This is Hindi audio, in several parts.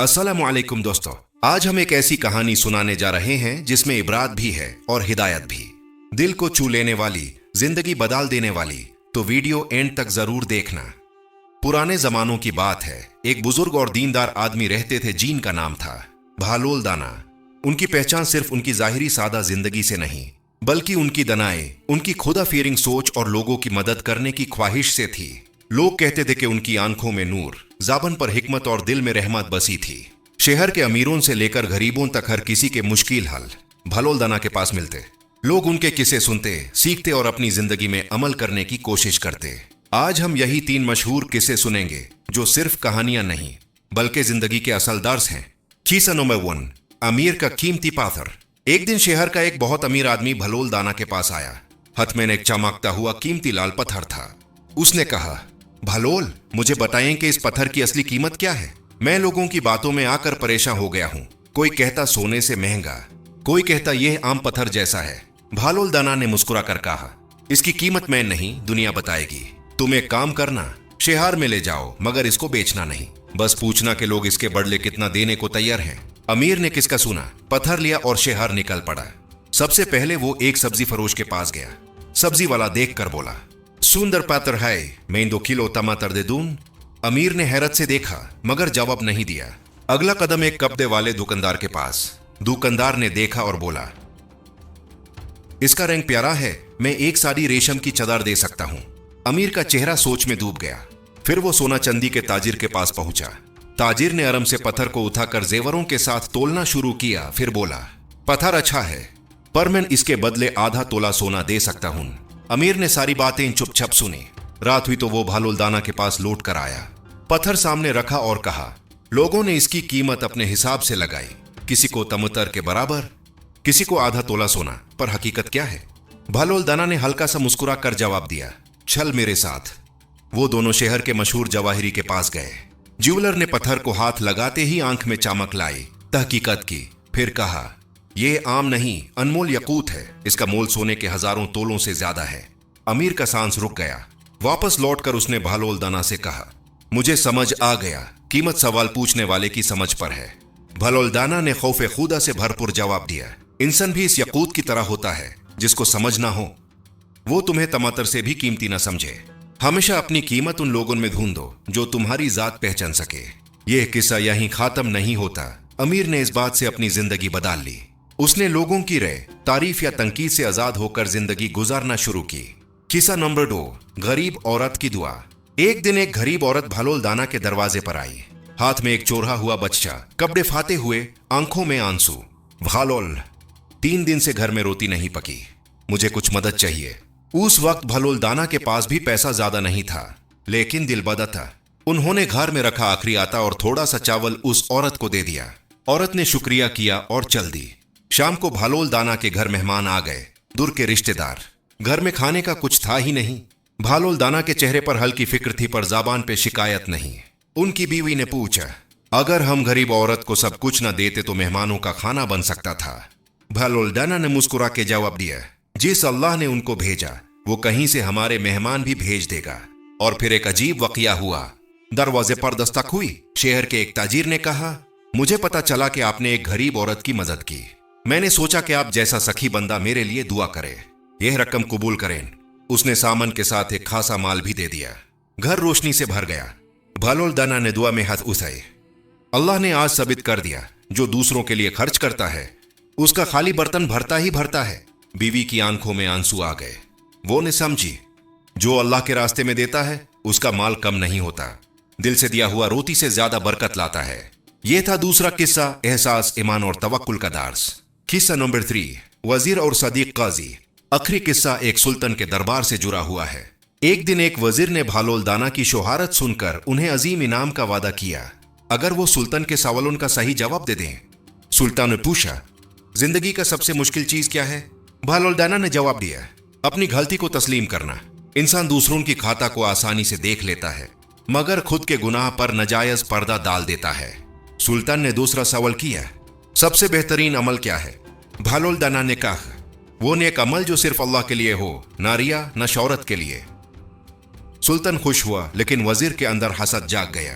अस्सलामुअलैकुम दोस्तों, आज हम एक ऐसी कहानी सुनाने जा रहे हैं जिसमें इबरात भी है और हिदायत भी। दिल को छू लेने वाली, जिंदगी बदल देने वाली। तो वीडियो एंड तक जरूर देखना। पुराने जमानों की बात है। एक बुजुर्ग और दीनदार आदमी रहते थे जिनका नाम था बहलोल दाना। उनकी पहचान सिर्फ उनकी जाहिरी सादा जिंदगी से नहीं, बल्कि उनकी दनाए, उनकी खुदा फेरिंग सोच और लोगों की मदद करने की ख्वाहिश से थी। लोग कहते थे कि उनकी आंखों में नूर, ज़बान पर हिकमत और दिल में रहमत बसी थी। शहर के अमीरों से लेकर गरीबों तक हर किसी के मुश्किल हल बहलोल दाना के पास मिलते। लोग उनके किस्से सुनते, सीखते और अपनी जिंदगी में अमल करने की कोशिश करते। आज हम यही 3 मशहूर किस्से सुनेंगे जो सिर्फ कहानियां नहीं बल्कि जिंदगी के असल दर्स हैं। किस्सा नंबर 1, अमीर का कीमती पाथर। एक दिन शहर का एक बहुत अमीर आदमी बहलोल दाना के पास आया। हाथ में एक चमकता हुआ कीमती लाल पत्थर था। उसने कहा, बहलोल, मुझे बताएं कि इस पत्थर की असली कीमत क्या है। मैं लोगों की बातों में आकर परेशान हो गया हूं। कोई कहता सोने से महंगा, कोई कहता यह आम पत्थर जैसा है। बहलोल दाना ने मुस्कुरा कर कहा, इसकी कीमत मैं नहीं, दुनिया बताएगी। तुम एक काम करना, शहर में ले जाओ, मगर इसको बेचना नहीं। बस पूछना कि लोग इसके बदले कितना देने को तैयार हैं। अमीर ने किसका सुना, पत्थर लिया और शहर निकल पड़ा। सबसे पहले वो एक सब्जी फरोश के पास गया। सब्जी वाला देख कर बोला, सुंदर पात्र है, मैं 2 किलो टमाटर दे दूं। अमीर ने हैरत से देखा मगर जवाब नहीं दिया। अगला कदम एक कपड़े वाले दुकानदार के पास। दुकानदार ने देखा और बोला, इसका रंग प्यारा है, मैं एक साड़ी रेशम की चादर दे सकता हूं। अमीर का चेहरा सोच में डूब गया। फिर वो सोना चांदी के ताजिर के पास पहुंचा। ताजिर ने आराम से पत्थर को उठाकर जेवरों के साथ तोलना शुरू किया। फिर बोला, पत्थर अच्छा है, पर मैं इसके बदले आधा तोला सोना दे सकता हूं। अमीर ने सारी बातें चुपचाप सुनी। रात हुई तो वो बहलोल दाना के पास लौट कर आया। पत्थर सामने रखा और कहा, लोगों ने इसकी कीमत अपने हिसाब से लगाई। किसी को टमाटर के बराबर, किसी को आधा तोला सोना, पर हकीकत क्या है? बहलोल दाना ने हल्का सा मुस्कुरा कर जवाब दिया, चल मेरे साथ। वो दोनों शहर के मशहूर जवाहिरी के पास गए। ज्वेलर ने पत्थर को हाथ लगाते ही आंख में चमक लाई, तहकीकत की। फिर कहा, यह आम नहीं, अनमोल यकूत है। इसका मोल सोने के हजारों तोलों से ज्यादा है। अमीर का सांस रुक गया। वापस लौटकर उसने बहलोल दाना से कहा, मुझे समझ आ गया, कीमत सवाल पूछने वाले की समझ पर है। बहलोल दाना ने खौफे खुदा से भरपूर जवाब दिया, इंसान भी इस यकूत की तरह होता है, जिसको समझ ना हो वो तुम्हें टमाटर से भी कीमती ना समझे। हमेशा अपनी कीमत उन लोगों में ढूंढो जो तुम्हारी जात पहचान सके। यह किस्सा यहीं खत्म नहीं होता। अमीर ने इस बात से अपनी जिंदगी बदल ली। उसने लोगों की राय, तारीफ या तनकीद से आजाद होकर जिंदगी गुजारना शुरू की। किस्सा नंबर 2, गरीब औरत की दुआ। एक दिन एक गरीब औरत बहलोल दाना के दरवाजे पर आई। हाथ में एक चोरा हुआ बच्चा, कपड़े फाते हुए, आंखों में आंसू। बहलोल, 3 दिन से घर में रोटी नहीं पकी, मुझे कुछ मदद चाहिए। उस वक्त बहलोल दाना के पास भी पैसा ज्यादा नहीं था, लेकिन दिल बड़ा था। उन्होंने घर में रखा आखिरी आटा और थोड़ा सा चावल उस औरत को दे दिया। औरत ने शुक्रिया किया और चल दी। शाम को बहलोल दाना के घर मेहमान आ गए, दूर के रिश्तेदार। घर में खाने का कुछ था ही नहीं। बहलोल दाना के चेहरे पर हल्की फिक्र थी, पर ज़बान पे शिकायत नहीं। उनकी बीवी ने पूछा, अगर हम गरीब औरत को सब कुछ न देते तो मेहमानों का खाना बन सकता था। बहलोल दाना ने मुस्कुरा के जवाब दिया, जिस अल्लाह ने उनको भेजा वो कहीं से हमारे मेहमान भी भेज देगा। और फिर एक अजीब वाकया हुआ। दरवाजे पर दस्तक हुई। शहर के एक ताजिर ने कहा, मुझे पता चला कि आपने एक गरीब औरत की मदद की। मैंने सोचा कि आप जैसा सखी बंदा मेरे लिए दुआ करे, यह रकम कबूल करें। उसने सामान के साथ एक खासा माल भी दे दिया। घर रोशनी से भर गया। बहलोल दाना ने दुआ में हाथ उठाए। अल्लाह ने आज साबित कर दिया, जो दूसरों के लिए खर्च करता है उसका खाली बर्तन भरता ही भरता है। बीवी की आंखों में आंसू आ गए। वो ने समझी, जो अल्लाह के रास्ते में देता है उसका माल कम नहीं होता, दिल से दिया हुआ रोटी से ज्यादा बरकत लाता है। यह था दूसरा किस्सा, एहसास, ईमान और तवक्कुल का दर्स। किस्सा नंबर 3, वजीर और सदीक काजी। आखिरी किस्सा एक सुल्तान के दरबार से जुड़ा हुआ है। एक दिन एक वजीर ने बहलोल दाना की शोहरत सुनकर उन्हें अजीम इनाम का वादा किया, अगर वो सुल्तान के सवालों का सही जवाब दे दें। सुल्तान ने पूछा, जिंदगी का सबसे मुश्किल चीज क्या है? बहलोल दाना ने जवाब दिया, अपनी गलती को तस्लीम करना। इंसान दूसरों की खाता को आसानी से देख लेता है, मगर खुद के गुनाह पर नाजायज पर्दा डाल देता है। सुल्तान ने दूसरा सवाल किया, सबसे बेहतरीन अमल क्या है? बहलोल दाना ने कहा, वो नेक अमल जो सिर्फ अल्लाह के लिए हो, ना रिया न शौहरत के लिए। सुल्तान खुश हुआ, लेकिन वजीर के अंदर हसद जाग गया।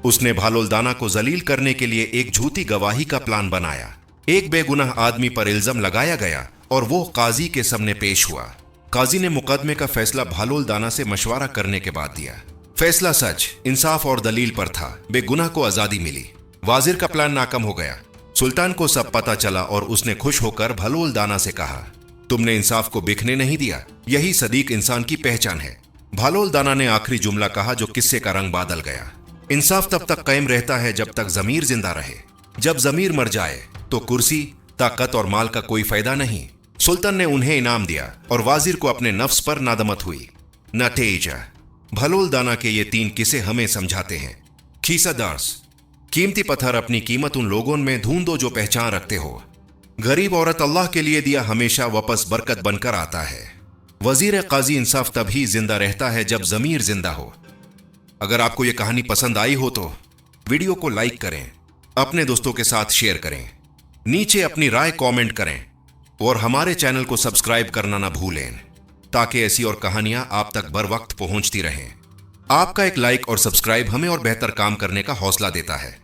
उसने भालोलदाना को जलील करने के लिए एक झूठी गवाही का प्लान बनाया। एक बेगुनाह आदमी पर इल्जाम लगाया गया और वो काजी के सामने पेश हुआ। काजी ने मुकदमे का फैसला भालोलदाना से मशवरा करने के बाद दिया। फैसला सच, इंसाफ और दलील पर था। बेगुनाह को आजादी मिली। वाजिर का प्लान नाकाम हो गया। सुल्तान को सब पता चला और उसने खुश होकर भालोलदाना से कहा, तुमने इंसाफ को बिखने नहीं दिया, यही सदीक इंसान की पहचान है। भालोलदाना ने आखिरी जुमला कहा जो किस्से का रंग बादल गया। इंसाफ तब तक कायम रहता है जब तक जमीर जिंदा रहे। जब जमीर मर जाए तो कुर्सी, ताकत और माल का कोई फायदा नहीं। सुल्तान ने उन्हें इनाम दिया और वाजिर को अपने नफ्स पर नादमत हुई। नतीजा, भालोलदाना के ये 3 किस्से हमें समझाते हैं। खीसा दर्स, कीमती पत्थर अपनी कीमत उन लोगों में ढूंढो जो पहचान रखते हो। गरीब औरत अल्लाह के लिए दिया हमेशा वापस बरकत बनकर आता है। वजीर काजी इंसाफ तभी जिंदा रहता है जब जमीर जिंदा हो। अगर आपको यह कहानी पसंद आई हो तो वीडियो को लाइक करें, अपने दोस्तों के साथ शेयर करें, नीचे अपनी राय कमेंट करें और हमारे चैनल को सब्सक्राइब करना ना भूलें ताकि ऐसी और कहानियां आप तक बर वक्त पहुंचती रहें। आपका एक लाइक और सब्सक्राइब हमें और बेहतर काम करने का हौसला देता है।